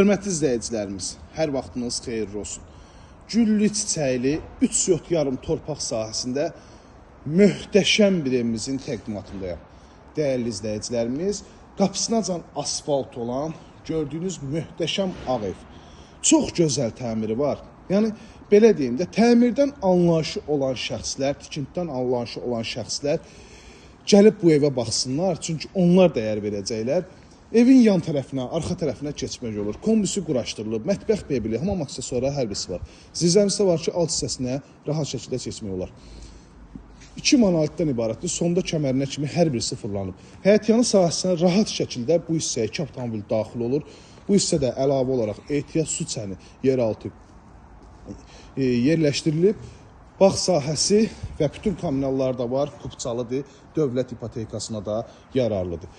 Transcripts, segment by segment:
Hörmətli izləyicilərimiz, hər vaxtınız xeyirli olsun. Güllü çiçəkli 3 sot yarım torpaq sahəsində möhtəşəm bir evimizin təqdimatındayım. Dəyərli izləyicilərimiz, qapısınacan asfalt olan gördüyünüz möhtəşəm ağ ev. Çox gözəl təmiri var. Yəni, belə deyim də, təmirdən anlayışı olan şəxslər, tikintidən anlayışı olan şəxslər gəlib bu evə baxsınlar, çünki onlar dəyər verəcəklər. Evin yan tərəfinə, arxa tərəfinə keçmək olur. Kombisi quraşdırılıb, mətbəx mebeli, hamam aksesuarı hər birisi var. Zirzəmisi var ki, alt hissəsinə rahat şəkildə keçmək olar. 2 monolitdən ibarətdir, sonda kəmərinə kimi hər birisi fırlanıb. Həyətyanı sahəsinə rahat şəkildə bu hissəyə 2 avtomobil daxil olur. Bu hissədə əlavə olaraq ehtiyat su çəni yeraltı yerləşdirilib. Bağ sahəsi və bütün kommunallar da var, kupçalıdır, dövlət ipotekasına da yararlıdır.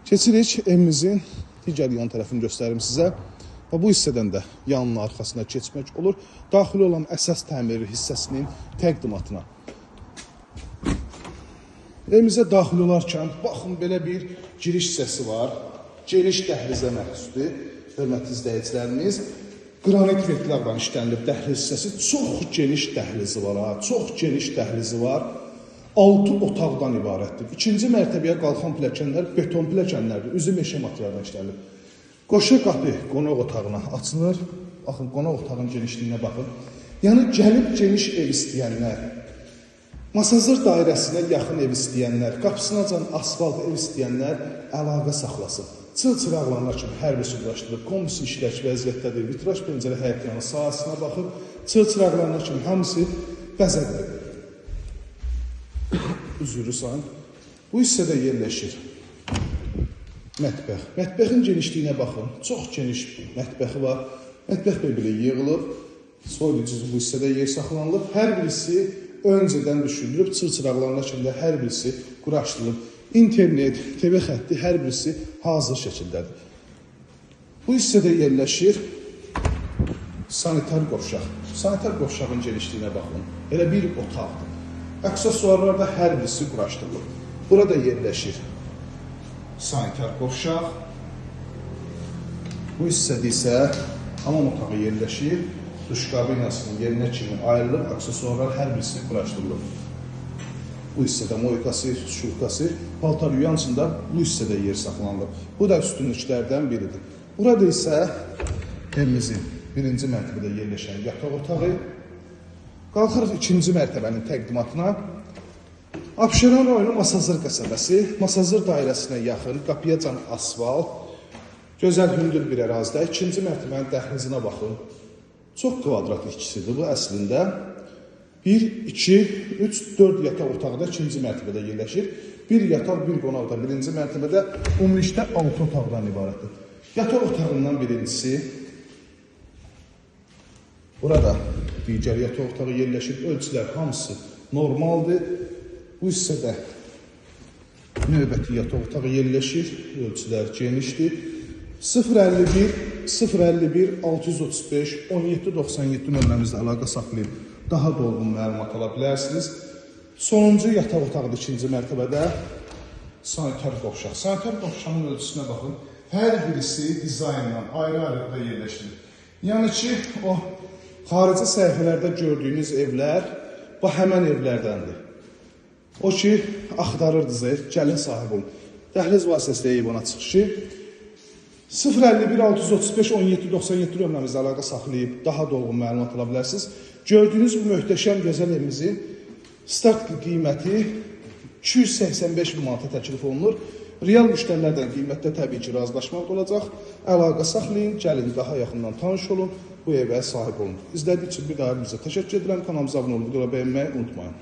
Keçirik evimizin digər yan tərəfini göstərim sizə. Bu hissədən də yanının arxasına keçmək olur. Daxil olan əsas təmiri hissəsinin təqdimatına. Evimizə daxil olarkən, baxın, belə bir giriş hissəsi var. Geniş dəhlizə məxsusdur, hörmətli izləyicilərimiz. Qranit vertlərdən işlənilib dəhliz hissəsi. Çox geniş dəhlizi var, çox geniş dəhlizi var. 6 otaqdan ibarətdir. 2-ci mərtəbəyə qalxan pilləkənlər beton pilləkənlərdir. Üzü meşə materialdan işlənilib. Qoşa qapı qonaq otağına açılır. Baxın, qonaq otağının genişliyinə baxın. Yəni, gəlib geniş ev istəyənlər, Masazır dairəsinə yaxın ev istəyənlər, qapısınacan asfalt ev istəyənlər əlaqə saxlasın. Çıl-çıraqlanlar kimi hər birisi quraşdırılıb, kombisi işləş vəziyyətdədir. Vitraj pəncərə həyətyanı sahəsinə baxıb, çıl-çıraqlanlar kimi hamısı bəzədilir. Üzürü sayın. Bu hissədə yerləşir mətbəx. Mətbəxin genişliyinə baxın. Çox geniş mətbəxi var. Mətbəx belə yığılıb. Soyuducu bu hissədə yer saxlanılıb. Hər birisi öncədən düşünülüb. Çır-çıraqlarına kimi hər birisi quraşdırılıb. İnternet, TV xətti hər birisi hazır şəkildədir. Bu hissədə yerləşir sanitar qovşaq. Sanitar qovşağın genişliyinə baxın. Elə bir otaqdır. Aksesuarlarda hər birisi quraşdırılır. Burada yerləşir sanitar qovşaq. Bu hissədə isə hamam otağı yerləşir. Duş kabinasının yerinə kimi ayrılıb, aksesuarlar hər birisi quraşdırılır. Bu hissədə moykası, şurkası, paltar yuyancında bu hissədə yer saxlanılır. Bu da üstünlüklərdən biridir. Burada isə evimizin 1-ci mərtəbədə yerləşən yataq otağı. Qalxırıq 2-ci mərtəbənin təqdimatına. Abşeron rayonu Masazır qəsəbəsi, Masazır dairəsinə yaxın, qapıyacan asfalt, gözəl hündür bir ərazidə. 2-ci mərtəbənin dəhlizinə baxın. Çox kvadrat ikisidir bu əslində. 1, 2, 3, 4 yataq otağı da 2-ci mərtəbədə yerləşir. 1 yataq, 1 qonaq da 1-ci mərtəbədə, ümumilikdə 6 otaqdan ibarətdir. Yataq otağından birincisi, burada digər yataq otağı yerləşir, ölçülər hamısı normaldır. Bu hissədə növbəti yataq otağı yerləşir, ölçülər genişdir. 051 051 635 1797 nömrəmizdə əlaqə saxlayıb daha dolğun məlumat ala bilərsiniz. Sonuncu yataq otağıdır 2-ci mərtəbədə sanitar qovşaq. Sanitar qovşağın ölçüsünə baxın. Hər birisi dizaynla ayrı-ayrıda yerləşdirir. Yəni ki, o xarici səhifələrdə gördüyünüz evlər bu həmən evlərdəndir. O ki, axtarırdınız, gəlin sahib olun. Dəhliz vasitəsilə eyvana çıxışı 051 635 1797 nömrəmizdə əlaqə saxlayıb daha dolğun məlumat ala bilərsiniz. Gördüyünüz bu möhtəşəm gözəl evimizin start qiyməti 285 bin manata təklif olunur. Real müştərilərdən qiymətdə təbii ki, razılaşmaq olacaq. Əlaqə saxlayın, gəlin daha yaxından tanış olun, bu evə sahib olun. İzlədiyiniz üçün bir daha bizə təşəkkür edirəm. Kanalımıza abunə olun, videoları bəyənməyi unutmayın.